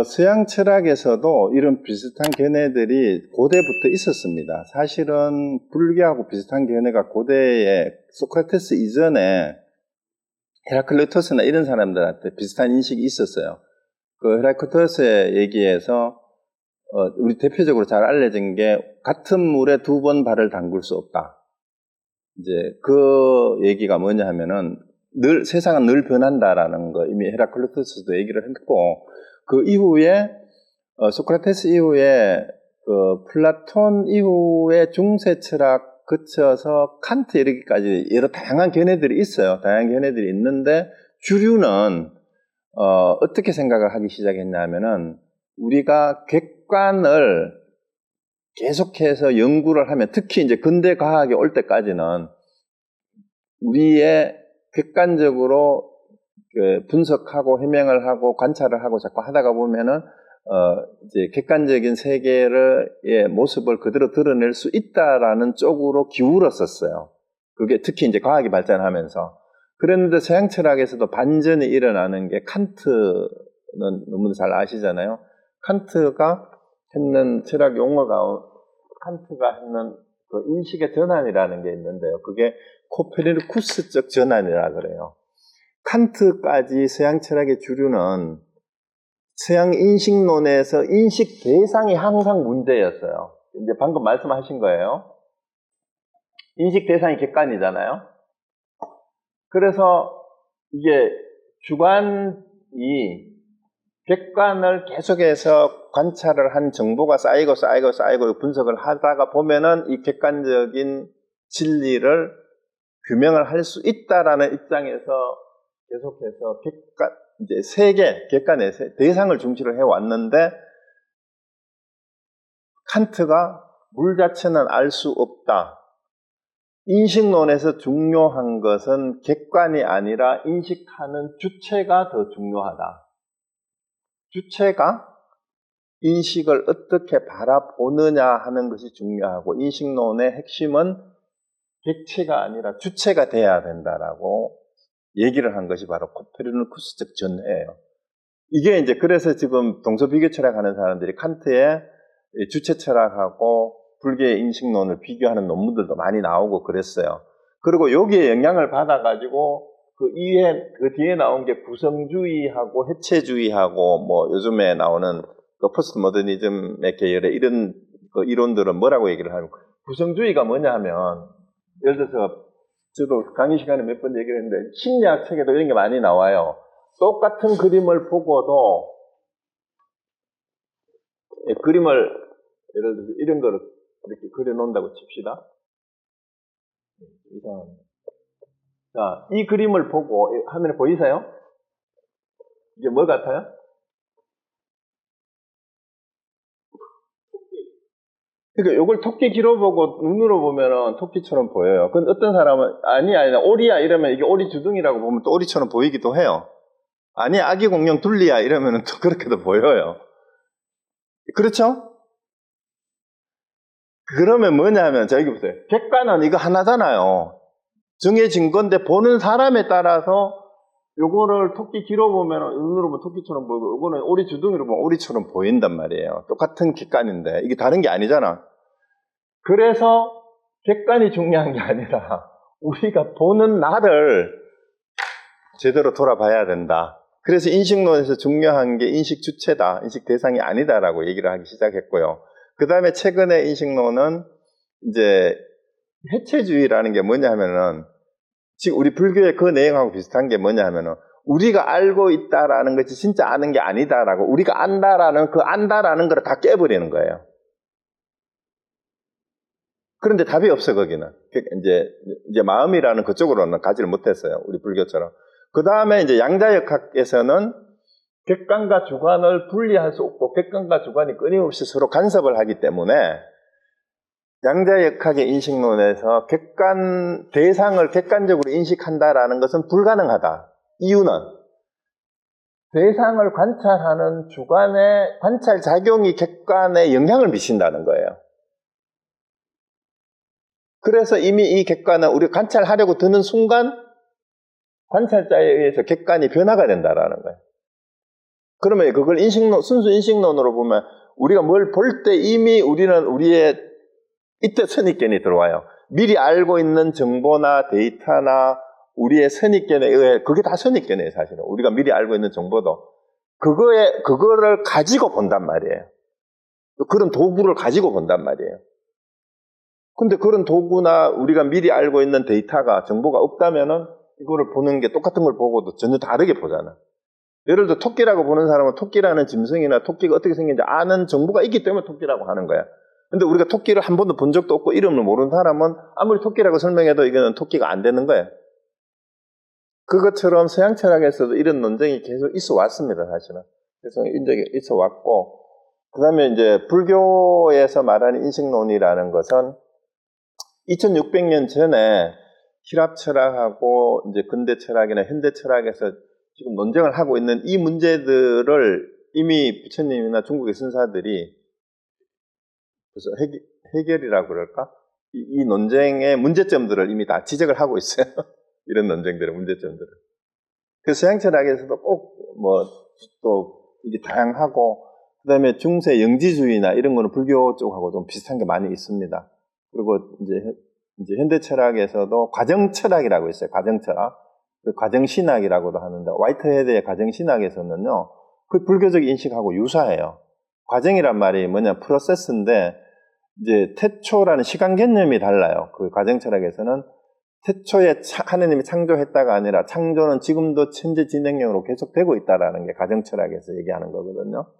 서양 철학에서도 이런 비슷한 견해들이 고대부터 있었습니다. 사실은 불교하고 비슷한 견해가 고대에 소크라테스 이전에 헤라클리토스나 이런 사람들한테 비슷한 인식이 있었어요. 그 헤라클리토스의 얘기에서 우리 대표적으로 잘 알려진 게 같은 물에 두 번 발을 담글 수 없다. 이제 그 얘기가 뭐냐 하면은 세상은 늘 변한다라는 거 이미 헤라클리토스도 얘기를 했고, 그 이후에 소크라테스 이후에 그 플라톤 이후에 중세 철학 거쳐서 칸트 이르기까지 여러 다양한 견해들이 있어요. 다양한 견해들이 있는데 주류는 어떻게 생각을 하기 시작했냐면은 우리가 객관을 계속해서 연구를 하면, 특히 이제 근대 과학이 올 때까지는 우리의 객관적으로 분석하고 해명을 하고 관찰을 하고 자꾸 하다가 보면은 이제 객관적인 세계의 모습을 그대로 드러낼 수 있다라는 쪽으로 기울었었어요. 그게 특히 이제 과학이 발전하면서. 그런데 서양 철학에서도 반전이 일어나는 게, 칸트는 너무 잘 아시잖아요. 칸트가 했는 철학 용어가, 칸트가 했는 그 인식의 전환이라는 게 있는데요. 그게 코페르니쿠스적 전환이라 그래요. 칸트까지 서양 철학의 주류는 서양 인식론에서 인식 대상이 항상 문제였어요. 이제 방금 말씀하신 거예요. 인식 대상이 객관이잖아요. 그래서 이게 주관이 객관을 계속해서 관찰을 한 정보가 쌓이고 분석을 하다가 보면은 이 객관적인 진리를 규명을 할 수 있다라는 입장에서 계속해서 이제 객관의 대상을 중시를 해왔는데, 칸트가 물 자체는 알 수 없다. 인식론에서 중요한 것은 객관이 아니라 인식하는 주체가 더 중요하다. 주체가 인식을 어떻게 바라보느냐 하는 것이 중요하고, 인식론의 핵심은 객체가 아니라 주체가 돼야 된다라고 얘기를 한 것이 바로 코페르니쿠스적 전해예요. 이게 이제 그래서 지금 동서비교 철학하는 사람들이 칸트의 주체 철학하고 불교의 인식론을 비교하는 논문들도 많이 나오고 그랬어요. 그리고 여기에 영향을 받아가지고 그 뒤에 나온 게 구성주의하고 해체주의하고 뭐 요즘에 나오는 그 포스트 모더니즘의 계열의 이런 그 이론들은 뭐라고 얘기를 하면, 구성주의가 뭐냐 하면, 예를 들어서 저도 강의 시간에 몇 번 얘기를 했는데 심리학 책에도 이런 게 많이 나와요. 똑같은 그림을 보고도 그림을 예를 들어서 이런 거를 이렇게 그려놓는다고 칩시다. 이상합니다. 자, 이 그림을 보고 화면에 보이세요? 이게 뭐 같아요? 그러니까 이걸 토끼 귀로 보고 눈으로 보면은 토끼처럼 보여요. 근데 어떤 사람은 아니야 오리야 이러면 이게 오리 주둥이라고 보면 또 오리처럼 보이기도 해요. 아니 아기 공룡 둘리야 이러면은 또 그렇게도 보여요. 그렇죠? 그러면 뭐냐면, 자 여기 보세요. 객관은 이거 하나잖아요. 정해진 건데 보는 사람에 따라서 요거를 토끼 귀로 보면 눈으로 보면 토끼처럼 보이고, 요거는 오리 주둥이로 보면 오리처럼 보인단 말이에요. 똑같은 객관인데 이게 다른 게 아니잖아. 그래서 객관이 중요한 게 아니라 우리가 보는 나를 제대로 돌아봐야 된다. 그래서 인식론에서 중요한 게 인식 주체다, 인식 대상이 아니다라고 얘기를 하기 시작했고요. 그 다음에 최근에 인식론은 이제 해체주의라는 게 뭐냐 하면은, 지금 우리 불교의 그 내용하고 비슷한 게 뭐냐 하면은, 우리가 알고 있다라는 것이 진짜 아는 게 아니다라고, 우리가 안다라는 그 안다라는 걸 다 깨버리는 거예요. 그런데 답이 없어, 거기는. 이제 마음이라는 그쪽으로는 가지를 못했어요. 우리 불교처럼. 그 다음에 이제 양자역학에서는 객관과 주관을 분리할 수 없고, 객관과 주관이 끊임없이 서로 간섭을 하기 때문에, 양자역학의 인식론에서 대상을 객관적으로 인식한다라는 것은 불가능하다. 이유는 대상을 관찰하는 주관의 관찰 작용이 객관에 영향을 미친다는 거예요. 그래서 이미 이 객관은 우리가 관찰하려고 드는 순간 관찰자에 의해서 객관이 변화가 된다라는 거예요. 그러면 그걸 순수 인식론으로 보면 우리가 뭘 볼 때 이미 우리는 우리의 이때 선입견이 들어와요. 미리 알고 있는 정보나 데이터나 우리의 선입견에 의해, 그게 다 선입견이에요, 사실은. 우리가 미리 알고 있는 정보도. 그거를 가지고 본단 말이에요. 그런 도구를 가지고 본단 말이에요. 근데 그런 도구나 우리가 미리 알고 있는 데이터가, 정보가 없다면은 이거를 보는 게 똑같은 걸 보고도 전혀 다르게 보잖아. 예를 들어 토끼라고 보는 사람은 토끼라는 짐승이나 토끼가 어떻게 생긴지 아는 정보가 있기 때문에 토끼라고 하는 거야. 근데 우리가 토끼를 한 번도 본 적도 없고 이름을 모르는 사람은 아무리 토끼라고 설명해도 이거는 토끼가 안 되는 거예요. 그것처럼 서양 철학에서도 이런 논쟁이 계속 있어 왔습니다, 사실은. 그래서 있어 왔고, 그 다음에 이제 불교에서 말하는 인식론이라는 것은 2600년 전에 히랍 철학하고 이제 근대 철학이나 현대 철학에서 지금 논쟁을 하고 있는 이 문제들을 이미 부처님이나 중국의 선사들이 그래서 해결이라고 그럴까? 이 논쟁의 문제점들을 이미 다 지적을 하고 있어요. 이런 논쟁들의 문제점들을. 그래서 서양 철학에서도 꼭 또 이게 다양하고, 그 다음에 중세 영지주의나 이런 거는 불교 쪽하고 좀 비슷한 게 많이 있습니다. 그리고 이제 현대 철학에서도 과정 철학이라고 있어요. 과정 철학. 과정 신학이라고도 하는데, 화이트헤드의 과정 신학에서는요, 그 불교적 인식하고 유사해요. 과정이란 말이 뭐냐, 프로세스인데, 이제 태초라는 시간 개념이 달라요. 그 과정 철학에서는 태초에 하느님이 창조했다가 아니라 창조는 지금도 천재 진행형으로 계속되고 있다라는 게 과정 철학에서 얘기하는 거거든요.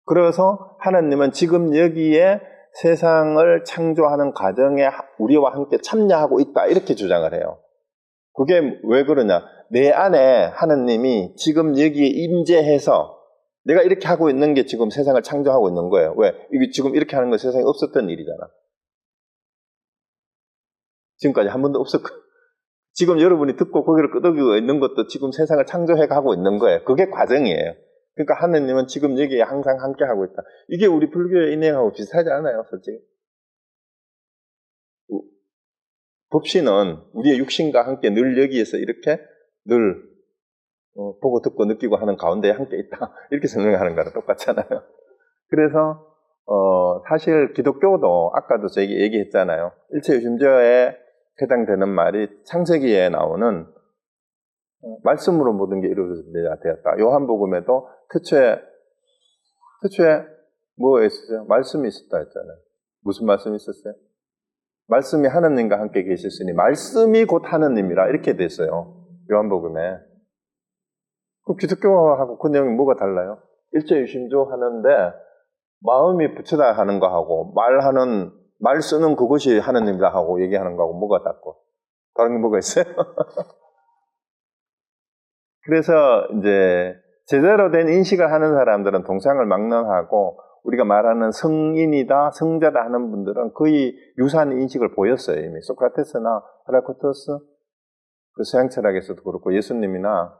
그래서 하느님은 지금 여기에 세상을 창조하는 과정에 우리와 함께 참여하고 있다, 이렇게 주장을 해요. 그게 왜 그러냐? 내 안에 하느님이 지금 여기에 임재해서 내가 이렇게 하고 있는 게 지금 세상을 창조하고 있는 거예요. 왜? 이게 지금 이렇게 하는 건 세상에 없었던 일이잖아. 지금까지 한 번도 없었고, 지금 여러분이 듣고 고개를 끄덕이고 있는 것도 지금 세상을 창조해 가고 있는 거예요. 그게 과정이에요. 그러니까 하느님은 지금 여기에 항상 함께 하고 있다. 이게 우리 불교의 인행하고 비슷하지 않아요, 솔직히? 법신은 우리의 육신과 함께 늘 여기에서 이렇게 늘 보고 듣고 느끼고 하는 가운데에 함께 있다, 이렇게 설명하는 거랑 똑같잖아요. 그래서 사실 기독교도 아까도 저희가 얘기했잖아요. 일체유심조에 해당되는 말이 창세기에 나오는 말씀으로 모든 게 이루어졌다. 요한복음에도 태초에 뭐가 있었어요? 말씀이 있었다 했잖아요. 무슨 말씀이 있었어요? 말씀이 하느님과 함께 계셨으니 말씀이 곧 하느님이라, 이렇게 됐어요. 요한복음에. 그럼 기독교하고 그 내용이 뭐가 달라요? 일체유심조 하는데 마음이 부처다 하는 거하고 말 쓰는 그것이 하느님이다 하고 얘기하는 거하고 뭐가 다르고 다른 게 뭐가 있어요? 그래서 이제 제대로 된 인식을 하는 사람들은 동상을 막론하고, 우리가 말하는 성인이다, 성자다 하는 분들은 거의 유사한 인식을 보였어요. 이미 소크라테스나 헤라크리토스, 그 서양 철학에서도 그렇고 예수님이나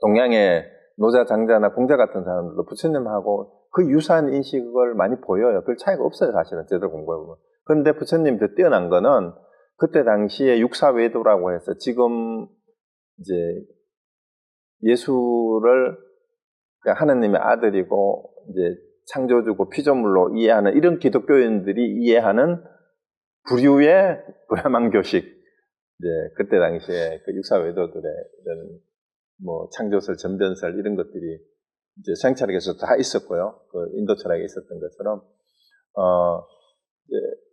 동양의 노자, 장자나 공자 같은 사람들도 부처님하고 그 유사한 인식을 많이 보여요. 별 차이가 없어요, 사실은 제대로 공부해보면. 그런데 부처님 더 뛰어난 거는 그때 당시에 육사외도라고 해서 지금 이제 예수를 하느님의 아들이고 이제 창조주고 피조물로 이해하는 이런 기독교인들이 이해하는 부류의 브라만교식, 이제 그때 당시에 그 육사외도들의 이런 창조설, 전변설 이런 것들이 이제 서양 철학에서 다 있었고요. 그 인도 철학에 있었던 것처럼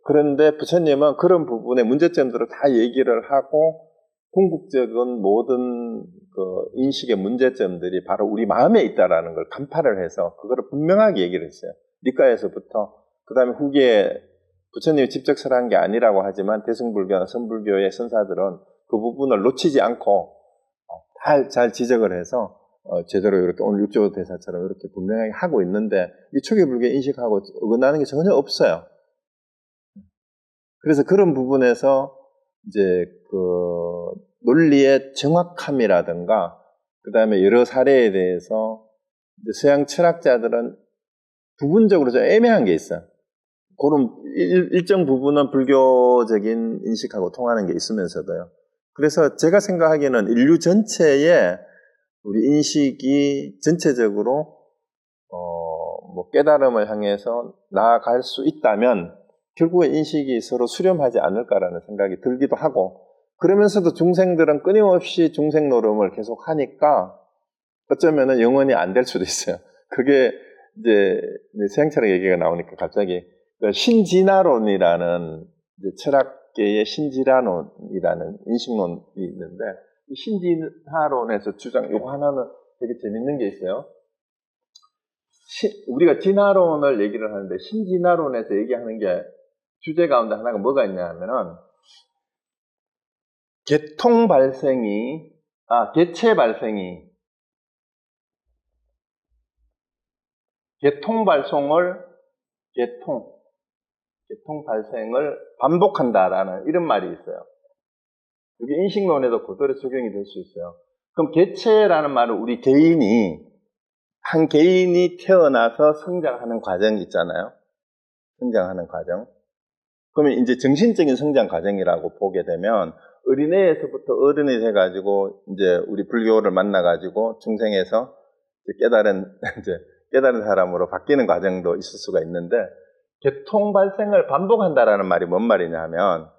그런데 부처님은 그런 부분의 문제점들을 다 얘기를 하고, 궁극적인 모든 그 인식의 문제점들이 바로 우리 마음에 있다라는 걸 간파를 해서 그거를 분명하게 얘기를 했어요. 니까에서부터 그 다음에 후기에 부처님이 직접 설한 게 아니라고 하지만 대승불교나 선불교의 선사들은 그 부분을 놓치지 않고 잘 지적을 해서 제대로 이렇게 오늘 육조 대사처럼 이렇게 분명하게 하고 있는데, 이 초기 불교 인식하고 어긋나는 게 전혀 없어요. 그래서 그런 부분에서 이제 그 논리의 정확함이라든가 그 다음에 여러 사례에 대해서 서양 철학자들은 부분적으로 좀 애매한 게 있어요. 그런 일정 부분은 불교적인 인식하고 통하는 게 있으면서도요. 그래서 제가 생각하기에는 인류 전체에 우리 인식이 전체적으로 뭐 깨달음을 향해서 나아갈 수 있다면 결국은 인식이 서로 수렴하지 않을까라는 생각이 들기도 하고, 그러면서도 중생들은 끊임없이 중생 노름을 계속 하니까 어쩌면은 영원히 안 될 수도 있어요. 그게 이제 서양철학 얘기가 나오니까 갑자기 신진화론이라는 철학계의 신진화론이라는 인식론이 있는데, 이 신진화론에서 요거 하나는 되게 재밌는 게 있어요. 우리가 진화론을 얘기를 하는데 신진화론에서 얘기하는 게 주제 가운데 하나가 뭐가 있냐 하면은 개체 발생이 개통 발생을 반복한다라는 이런 말이 있어요. 이게 인식론에도 그대로 적용이 될 수 있어요. 그럼 개체라는 말은 우리 한 개인이 태어나서 성장하는 과정이 있잖아요. 성장하는 과정. 그러면 이제 정신적인 성장 과정이라고 보게 되면 어린애에서부터 어른이 돼가지고 이제 우리 불교를 만나가지고 중생에서 깨달은 사람으로 바뀌는 과정도 있을 수가 있는데, 개통 발생을 반복한다라는 말이 뭔 말이냐 하면,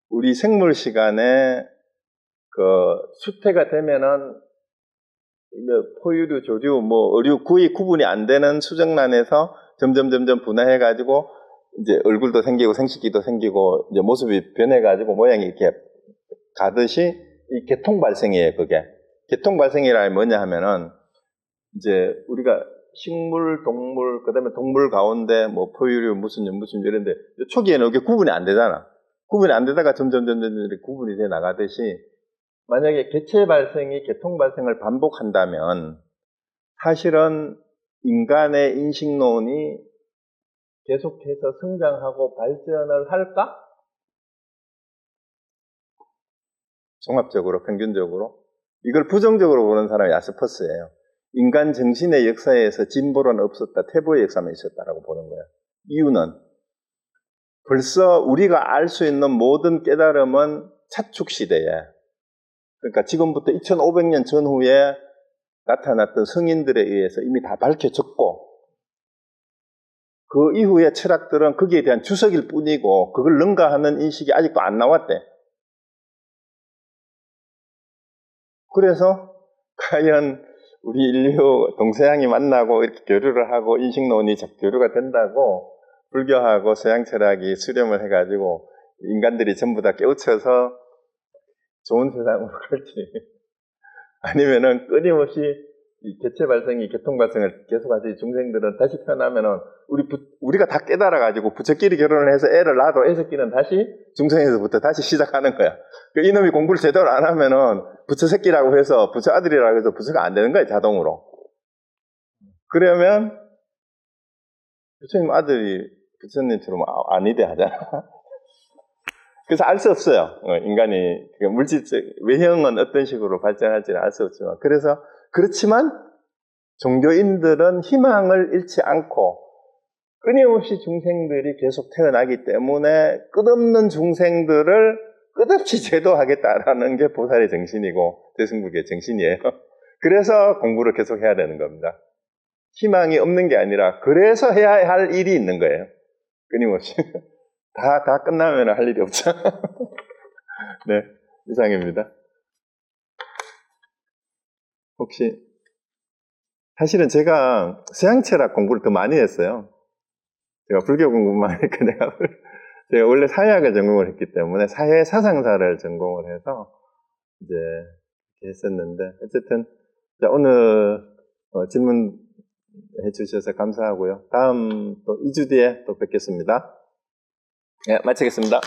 우리 생물 시간에 수태가 되면은 포유류, 조류, 어류, 구이 구분이 안 되는 수정란에서 점점 분화해가지고 이제 얼굴도 생기고 생식기도 생기고 이제 모습이 변해가지고 모양이 이렇게 가듯이 이 개통 발생이에요. 그게 개통 발생이라 뭐냐 하면은 이제 우리가 식물, 동물, 그다음에 동물 가운데 포유류 무슨 이런데 초기에는 이게 구분이 안 되잖아. 구분이 안 되다가 점점 이렇게 구분이 돼 나가듯이, 만약에 개체 발생이 개통 발생을 반복한다면 사실은 인간의 인식론이 계속해서 성장하고 발전을 할까? 종합적으로, 평균적으로. 이걸 부정적으로 보는 사람이 야스퍼스예요. 인간 정신의 역사에서 진보는 없었다, 퇴보의 역사만 있었다라고 보는 거예요. 이유는 벌써 우리가 알 수 있는 모든 깨달음은 차축 시대에, 그러니까 지금부터 2500년 전후에 나타났던 성인들에 의해서 이미 다 밝혀졌고, 그 이후의 철학들은 거기에 대한 주석일 뿐이고 그걸 능가하는 인식이 아직도 안 나왔대. 그래서 과연 우리 인류 동서양이 만나고 이렇게 교류를 하고 인식론이 교류가 된다고 불교하고 서양 철학이 수렴을 해가지고 인간들이 전부 다 깨우쳐서 좋은 세상으로 갈지, 아니면은 끊임없이 이 개체 발생이 개통 발생을 계속하지, 중생들은 다시 태어나면은 우리가 다 깨달아가지고 부처끼리 결혼을 해서 애를 낳아도 애 새끼는 다시 중생에서부터 다시 시작하는 거야. 이놈이 공부를 제대로 안 하면은 부처 새끼라고 해서 부처 아들이라고 해서 부처가 안 되는 거야, 자동으로. 그러면 부처님 아들이 부처님처럼 아니대 하잖아. 그래서 알 수 없어요. 인간이 물질적 외형은 어떤 식으로 발전할지는 알 수 없지만, 그렇지만 종교인들은 희망을 잃지 않고 끊임없이 중생들이 계속 태어나기 때문에 끝없는 중생들을 끝없이 제도하겠다라는 게 보살의 정신이고 대승불교의 정신이에요. 그래서 공부를 계속 해야 되는 겁니다. 희망이 없는 게 아니라 그래서 해야 할 일이 있는 거예요. 끊임없이. 다 끝나면 할 일이 없죠. 네, 이상입니다. 혹시 사실은 제가 서양철학 공부를 더 많이 했어요. 제가 불교 공부만 하니까 제가 원래 사회학을 전공을 했기 때문에 사회 사상사를 전공을 해서 이제 했었는데, 어쨌든 오늘 질문해 주셔서 감사하고요. 다음 또 2주 뒤에 또 뵙겠습니다. 네, 마치겠습니다.